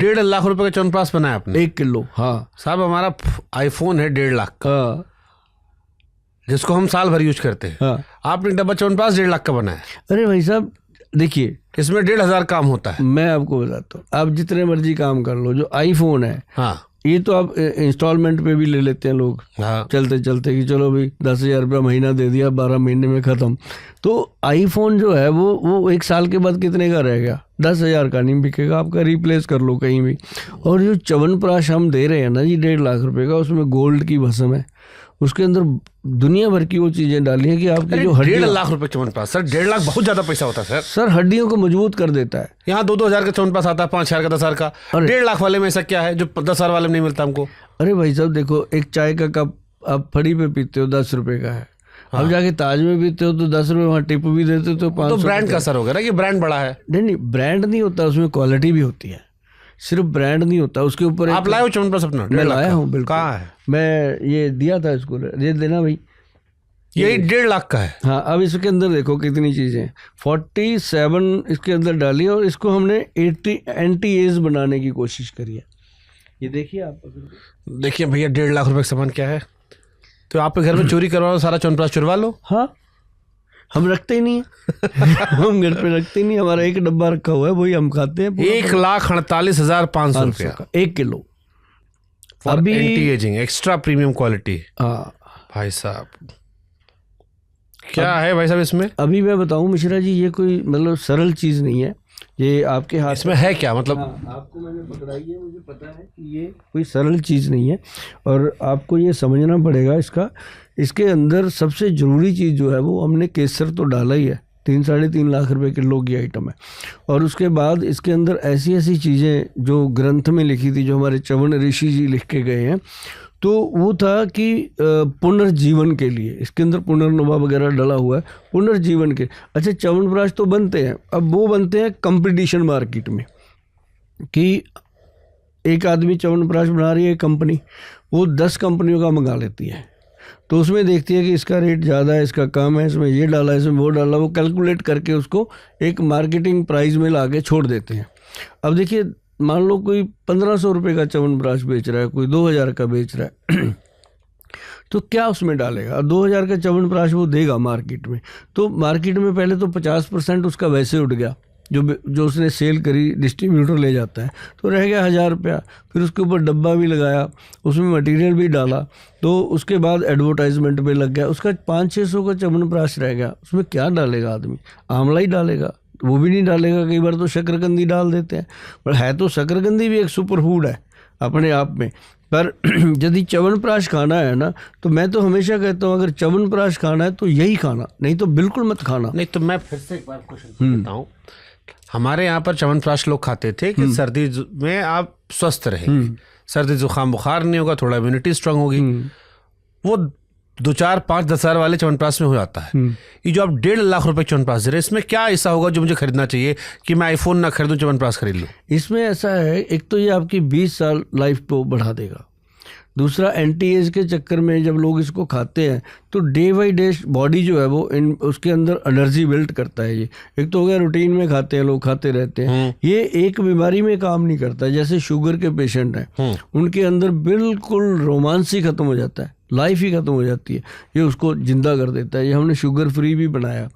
1.5 लाख रुपए का च्यवनप्राश बनाया आपने? 1 किलो। हाँ साहब, हमारा आईफोन है 1.5 लाख का, हाँ जिसको हम साल भर यूज करते हैं। हाँ। आपने डब्बा च्यवनप्राश 1.5 लाख का बनाया। अरे भाई साहब देखिए, इसमें 1,500 काम होता है। मैं आपको बताता हूँ, आप जितने मर्जी काम कर लो, जो आईफोन है हाँ ये तो आप इंस्टॉलमेंट पे भी ले लेते हैं लोग, हाँ। चलते चलते कि चलो भाई 10,000 रुपया महीना दे दिया, 12 महीने में ख़त्म। तो आईफोन जो है वो 1 साल के बाद कितने का रहेगा? 10,000 का नहीं बिकेगा, आपका रिप्लेस कर लो कहीं भी। और जो च्यवनप्राश हम दे रहे हैं ना जी 1.5 लाख रुपए का, उसमें गोल्ड की भस्म है, उसके अंदर दुनिया भर की वो चीज़ें डाली हैं कि आपकी जो 1.5 लाख रुपए च्यवनप्राश? सर 1.5 लाख बहुत ज्यादा पैसा होता है सर हड्डियों को मजबूत कर देता है। यहाँ 2-2 हजार का च्यवनप्राश आता है, 5,000 का, 10,000 का। 1.5 लाख वाले में ऐसा क्या है जो 10,000 वाले में नहीं मिलता हमको? अरे भाई साहब देखो, एक चाय का कप आप फड़ी पे पीते हो 10 रुपए का है, अब जाके ताज में पीते हो तो 10 रुपए वहाँ टिप भी देते हो तो 500। तो ब्रांड का असर हो गया ना कि ब्रांड बड़ा है। नहीं, ब्रांड नहीं होता, उसमें क्वालिटी भी होती है, सिर्फ ब्रांड नहीं होता उसके ऊपर। आप लाए हो च्यवनप्राश अपना? मैं लाया हूँ बिल्कुल। कहाँ है? मैं ये दिया था इसको, ये देना भाई, यही 1.5 लाख का है। हाँ। अब इसके अंदर देखो कितनी चीज़ें, 47 इसके अंदर डाली है और इसको हमने 80 एंटी एज बनाने की कोशिश करी है। ये देखिए आप, देखिए भैया 1.5 लाख रुपए का सामान क्या है। तो आपके घर में चोरी करवाओ, सारा च्यवनप्राश चुरवा लो। हाँ, हम रखते ही नहीं है हम घर पे रखते ही नहीं, हमारा एक डब्बा रखा हुआ है, वही हम खाते हैं। 1,48,500 रुपया 1 किलो। अभी anti ageing extra premium quality. हाँ भाई साहब क्या है भाई साहब इसमें? अभी मैं बताऊं मिश्रा जी, ये कोई मतलब सरल चीज़ नहीं है, ये आपके हाथ इसमें है क्या मतलब? आपको मैंने पकड़ाई है, मुझे पता है कि ये कोई सरल चीज़ नहीं है और आपको ये समझना पड़ेगा इसके अंदर सबसे ज़रूरी चीज़ जो है वो हमने केसर तो डाला ही है, 3-3.5 लाख रुपए किलो की आइटम है। और उसके बाद इसके अंदर ऐसी ऐसी चीज़ें जो ग्रंथ में लिखी थी, जो हमारे च्यवन ऋषि जी लिख के गए हैं, तो वो था कि पुनर्जीवन के लिए इसके अंदर पुनर्नवा वगैरह डला हुआ है, पुनर्जीवन के। अच्छा, च्यवनप्राश तो बनते हैं, अब वो बनते हैं कंपटीशन मार्केट में, कि एक आदमी च्यवनप्राश बना रही है कंपनी, वो 10 कंपनियों का मंगा लेती है, तो उसमें देखती है कि इसका रेट ज़्यादा है, इसका कम है, इसमें ये डाला, इसमें वो डाला, वो कैलकुलेट करके उसको एक मार्केटिंग प्राइस में ला के छोड़ देते हैं। अब देखिए, मान लो कोई 1,500 रुपये का च्यवनप्राश बेच रहा है, कोई 2,000 का बेच रहा है तो क्या उसमें डालेगा? 2,000 का च्यवनप्राश वो देगा मार्केट में, तो मार्केट में पहले तो 50% उसका वैसे उठ गया, जो उसने सेल करी, डिस्ट्रीब्यूटर ले जाता है, तो रह गया 1,000 रुपया। फिर उसके ऊपर डब्बा भी लगाया, उसमें मटेरियल भी डाला, तो उसके बाद एडवर्टाइजमेंट पे लग गया, उसका 500-600 का च्यवनप्राश रह गया। उसमें क्या डालेगा आदमी? आंवला ही डालेगा, वो भी नहीं डालेगा, कई बार तो शकरकंदी डाल देते हैं, पर है तो शकरकंदी भी एक सुपर फूड है अपने आप में। पर यदि च्यवनप्राश खाना है ना, तो मैं तो हमेशा कहता हूँ, अगर च्यवनप्राश खाना है तो यही खाना, नहीं तो बिल्कुल मत खाना। नहीं तो मैं फिर से एक बार क्वेश्चन करता हूँ। हमारे यहाँ पर च्यवनप्राश लोग खाते थे कि सर्दी में आप स्वस्थ रहेंगे, सर्दी जुकाम बुखार नहीं होगा, थोड़ा इम्यूनिटी स्ट्रांग होगी। वो 2-4-5-10,000 वाले च्यवनप्राश में हो जाता है। ये जो आप 1.5 लाख रुपए च्यवनप्राश दे रहे हैं, इसमें क्या ऐसा होगा जो मुझे खरीदना चाहिए कि मैं आईफोन ना खरीदूं, च्यवनप्राश खरीद लूं? इसमें ऐसा है, एक तो ये आपकी 20 साल लाइफ को बढ़ा देगा, दूसरा एंटी एज के चक्कर में जब लोग इसको खाते हैं तो डे बाई डे बॉडी जो है वो उसके अंदर एनर्जी बिल्ड करता है। ये एक तो हो गया, रूटीन में खाते हैं लोग, खाते रहते हैं, ये एक बीमारी में काम नहीं करता। जैसे शुगर के पेशेंट हैं, उनके अंदर बिल्कुल रोमांस ही खत्म हो जाता है, लाइफ ही खत्म हो जाती है, ये उसको जिंदा कर देता है। ये हमने शुगर फ्री भी बनाया,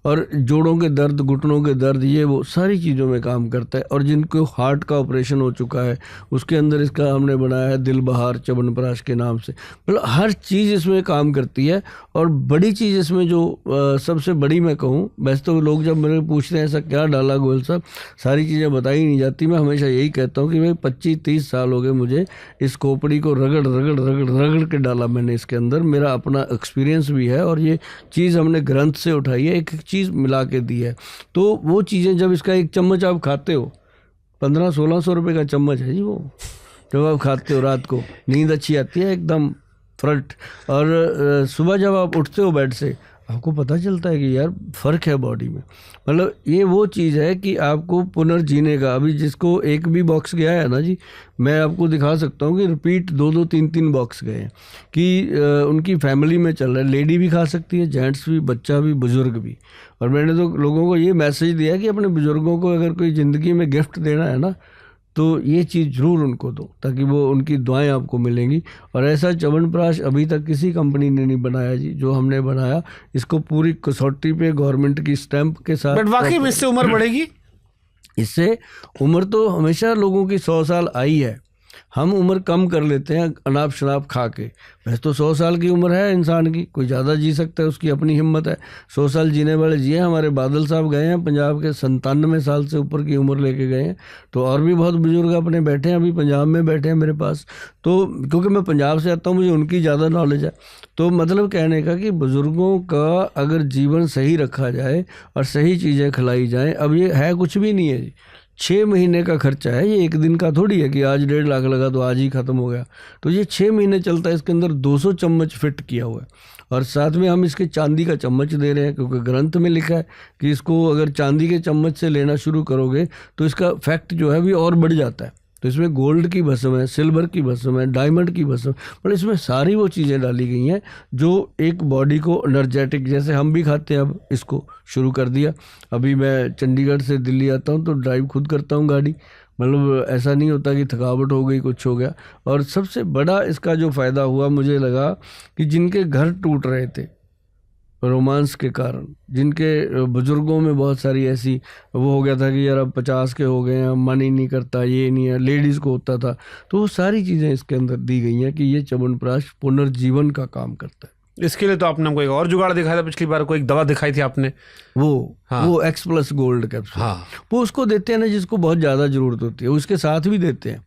और जोड़ों के दर्द, घुटनों के दर्द, ये वो सारी चीज़ों में काम करता है। और जिनको हार्ट का ऑपरेशन हो चुका है, उसके अंदर इसका हमने बनाया है दिल बहार च्यवनप्राश के नाम से। मतलब हर चीज़ इसमें काम करती है। और बड़ी चीज़ इसमें जो सबसे बड़ी मैं कहूँ, वैसे तो लोग जब मेरे पूछते हैं ऐसा क्या डाला गोयल साहब, सारी चीज़ें बताई नहीं जाती। मैं हमेशा यही कहता हूँ कि भाई 25-30 साल हो गए मुझे इस खोपड़ी को रगड़ रगड़ रगड़ रगड़ के डाला मैंने इसके अंदर, मेरा अपना एक्सपीरियंस भी है, और ये चीज़ हमने ग्रंथ से उठाई है, एक एक चीज़ मिला के दी है। तो वो चीज़ें जब इसका एक चम्मच आप खाते हो, 1500-1600 रुपये का चम्मच है जी वो, जब आप खाते हो रात को नींद अच्छी आती है एकदम फ्रंट, और सुबह जब आप उठते हो बेड से, आपको पता चलता है कि यार फ़र्क है बॉडी में। मतलब ये वो चीज़ है कि आपको पुनर्जीने का, अभी जिसको एक भी बॉक्स गया है ना जी, मैं आपको दिखा सकता हूँ कि रिपीट 2-2, 3-3 बॉक्स गए हैं, कि उनकी फैमिली में चल रहा है। लेडी भी खा सकती है, जेंट्स भी, बच्चा भी, बुज़ुर्ग भी। और मैंने तो लोगों को ये मैसेज दिया कि अपने बुज़ुर्गों को अगर कोई ज़िंदगी में गिफ्ट देना है ना, तो ये चीज़ ज़रूर उनको दो ताकि वो उनकी दुआएं आपको मिलेंगी। और ऐसा च्यवनप्राश अभी तक किसी कंपनी ने नहीं बनाया जी, जो हमने बनाया इसको पूरी कसौटी पे गवर्नमेंट की स्टैंप के साथ। बट वाकई में इससे उम्र बढ़ेगी? इससे उम्र तो हमेशा लोगों की 100 साल आई है, हम उम्र कम कर लेते हैं अनाप शनाप खा के। वैसे तो 100 साल की उम्र है इंसान की, कोई ज़्यादा जी सकता है, उसकी अपनी हिम्मत है। 100 साल जीने वाले जिए। हमारे बादल साहब गए हैं पंजाब के, 97 साल से ऊपर की उम्र लेके गए हैं। तो और भी बहुत बुजुर्ग अपने बैठे हैं, अभी पंजाब में बैठे हैं मेरे पास। तो क्योंकि मैं पंजाब से आता हूँ, मुझे उनकी ज़्यादा नॉलेज है। तो मतलब कहने का कि बुज़ुर्गों का अगर जीवन सही रखा जाए और सही चीज़ें खिलाई जाएँ, अब ये है कुछ भी नहीं है जी, 6 महीने का खर्चा है, ये एक दिन का थोड़ी है कि आज 1.5 लाख लगा तो आज ही ख़त्म हो गया। तो ये 6 महीने चलता है। इसके अंदर 200 चम्मच फिट किया हुआ है और साथ में हम इसके चांदी का चम्मच दे रहे हैं, क्योंकि ग्रंथ में लिखा है कि इसको अगर चांदी के चम्मच से लेना शुरू करोगे तो इसका फैक्ट जो है भी और बढ़ जाता है। तो इसमें गोल्ड की भस्म है, सिल्वर की भस्म है, डायमंड की भस्म, पर इसमें सारी वो चीज़ें डाली गई हैं जो एक बॉडी को एनर्जेटिक, जैसे हम भी खाते हैं, अब इसको शुरू कर दिया। अभी मैं चंडीगढ़ से दिल्ली आता हूँ तो ड्राइव खुद करता हूँ गाड़ी, मतलब ऐसा नहीं होता कि थकावट हो गई, कुछ हो गया। और सबसे बड़ा इसका जो फ़ायदा हुआ मुझे लगा कि जिनके घर टूट रहे थे रोमांस के कारण, जिनके बुजुर्गों में बहुत सारी ऐसी वो हो गया था कि यार अब 50 के हो गए हैं, मन ही नहीं करता, ये नहीं है, लेडीज़ को होता था, तो वो सारी चीज़ें इसके अंदर दी गई हैं कि ये च्यवनप्राश पुनर्जीवन का काम करता है। इसके लिए तो आपने हमको एक और जुगाड़ दिखाया था पिछली बार, कोई एक दवा दिखाई थी आपने, वो X+ गोल्ड कैप्सूल। हाँ, वो उसको देते हैं ना जिसको बहुत ज़्यादा ज़रूरत होती है, उसके साथ भी देते हैं।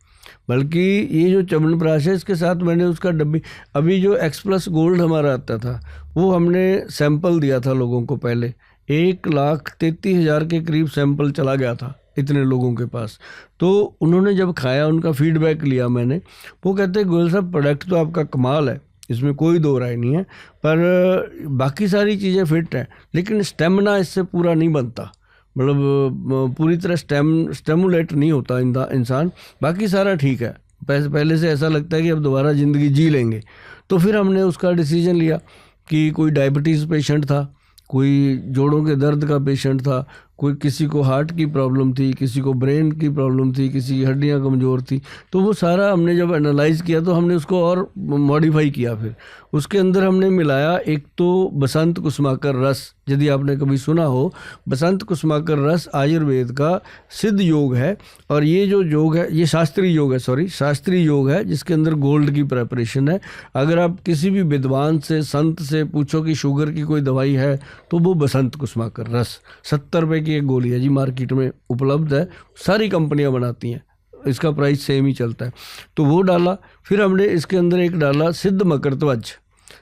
बल्कि ये जो च्यवनप्राश है इसके साथ मैंने उसका डब्बी, अभी जो X+ गोल्ड हमारा आता था वो हमने सैंपल दिया था लोगों को, पहले 1,33,000 के करीब सैंपल चला गया था इतने लोगों के पास। तो उन्होंने जब खाया, उनका फीडबैक लिया मैंने, वो कहते हैं गोयल साहब प्रोडक्ट तो आपका कमाल है, इसमें कोई दो राय नहीं है, पर बाकी सारी चीज़ें फिट हैं, लेकिन स्टेमिना इससे पूरा नहीं बनता, मतलब पूरी तरह स्टेमुलेट नहीं होता इंसान। बाकी सारा ठीक है, पहले से ऐसा लगता है कि अब दोबारा ज़िंदगी जी लेंगे। तो फिर हमने उसका डिसीजन लिया कि कोई डायबिटीज़ पेशेंट था, कोई जोड़ों के दर्द का पेशेंट था, कोई किसी को हार्ट की प्रॉब्लम थी, किसी को ब्रेन की प्रॉब्लम थी, किसी की हड्डियां कमज़ोर थी। तो वो सारा हमने जब एनालाइज किया तो हमने उसको और मॉडिफाई किया। फिर उसके अंदर हमने मिलाया, एक तो बसंत कुसुमाकर रस, यदि आपने कभी सुना हो, बसंत कुसुमाकर रस आयुर्वेद का सिद्ध योग है। और ये जो योग है ये शास्त्रीय योग है, शास्त्रीय योग है जिसके अंदर गोल्ड की प्रेपरेशन है। अगर आप किसी भी विद्वान से, संत से पूछो कि शुगर की कोई दवाई है तो वो बसंत कुसुमाकर रस 70 रुपये की एक गोली है जी, मार्केट में उपलब्ध है, सारी कंपनियां बनाती हैं, इसका प्राइस सेम ही चलता है। तो वो डाला। फिर हमने इसके अंदर एक डाला सिद्ध मकरध्वज।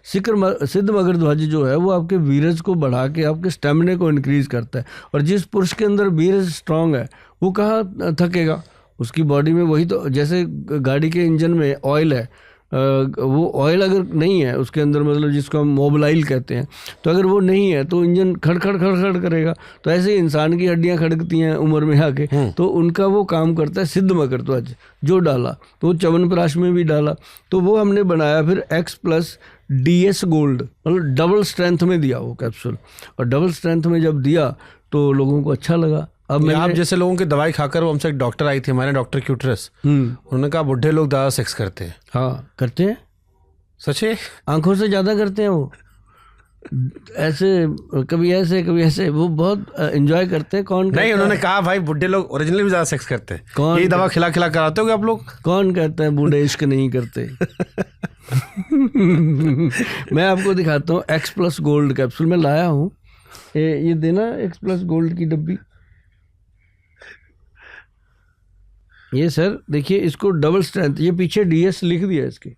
सिद्ध मकरध्वज जो है वो आपके वीरज को बढ़ा के आपके स्टेमिना को इंक्रीज करता है। और जिस पुरुष के अंदर वीरज स्ट्रांग है वो कहाँ थकेगा, उसकी बॉडी में। वही तो जैसे गाड़ी के इंजन में ऑयल है, वो ऑयल अगर नहीं है उसके अंदर, मतलब जिसको हम मोबिलाइल कहते हैं, तो अगर वो नहीं है तो इंजन खड़खड़ करेगा। तो ऐसे इंसान की हड्डियां खड़कती हैं उम्र में आके, तो उनका वो काम करता है सिद्ध मकरध्वज जो डाला। तो च्यवनप्राश में भी डाला, तो वो हमने बनाया फिर X+ DS गोल्ड, मतलब डबल स्ट्रेंथ में दिया वो कैप्सूल। और डबल स्ट्रेंथ में जब दिया तो लोगों को अच्छा लगा। अब आप जैसे लोगों की दवाई खाकर, वो हमसे एक डॉक्टर आई थी, हमारे डॉक्टर क्यूटरस, उन्होंने कहा बुढ़े लोग ज़्यादा सेक्स करते हैं। हाँ करते हैं, सच है, आंखों से ज़्यादा करते हैं वो, ऐसे कभी ऐसे वो बहुत एंजॉय करते हैं। कौन नहीं, उन्होंने कहा भाई बुढ़े लोग ओरिजिनली भी ज़्यादा सेक्स करते हैं। कौन ये दवा खिला कराते हो आप लोग? कौन कहता है बूढ़े इश्क नहीं करते? मैं आपको दिखाता हूँ X+ गोल्ड कैप्सूल मैं लाया हूँ, ये देना X+ गोल्ड की डब्बी। ये सर देखिए, इसको डबल स्ट्रेंथ, ये पीछे DS लिख दिया इसके,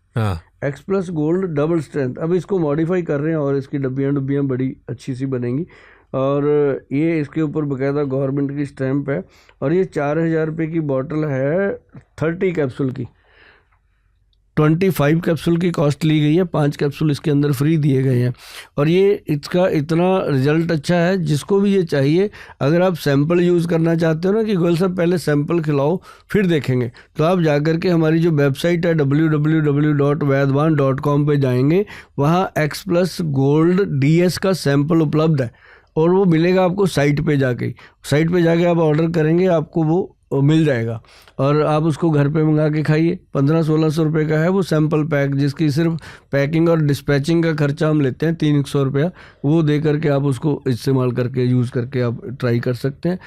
X+ गोल्ड डबल स्ट्रेंथ। अब इसको मॉडिफाई कर रहे हैं और इसकी डब्बियाँ बड़ी अच्छी सी बनेंगी। और ये इसके ऊपर बाकायदा गवर्नमेंट की स्टैंप है। और ये 4,000 रुपये की बॉटल है, 30 कैप्सूल की। 25 कैप्सूल की कॉस्ट ली गई है, 5 कैप्सूल इसके अंदर फ्री दिए गए हैं। और ये इसका इतना रिजल्ट अच्छा है, जिसको भी ये चाहिए, अगर आप सैंपल यूज़ करना चाहते हो ना कि गोयल साहब पहले सैंपल खिलाओ फिर देखेंगे, तो आप जाकर के हमारी जो वेबसाइट है www.vaidwan.com पे जाएंगे, वहाँ X+ गोल्ड DS का सैंपल उपलब्ध है और वो मिलेगा आपको साइट पे जाके आप ऑर्डर करेंगे, आपको वो मिल जाएगा और आप उसको घर पे मंगा के खाइए। 1500-1600 रुपये का है वो सैम्पल पैक, जिसकी सिर्फ पैकिंग और डिस्पैचिंग का खर्चा हम लेते हैं 300 रुपया, वो दे करके आप उसको इस्तेमाल करके यूज़ करके आप ट्राई कर सकते हैं।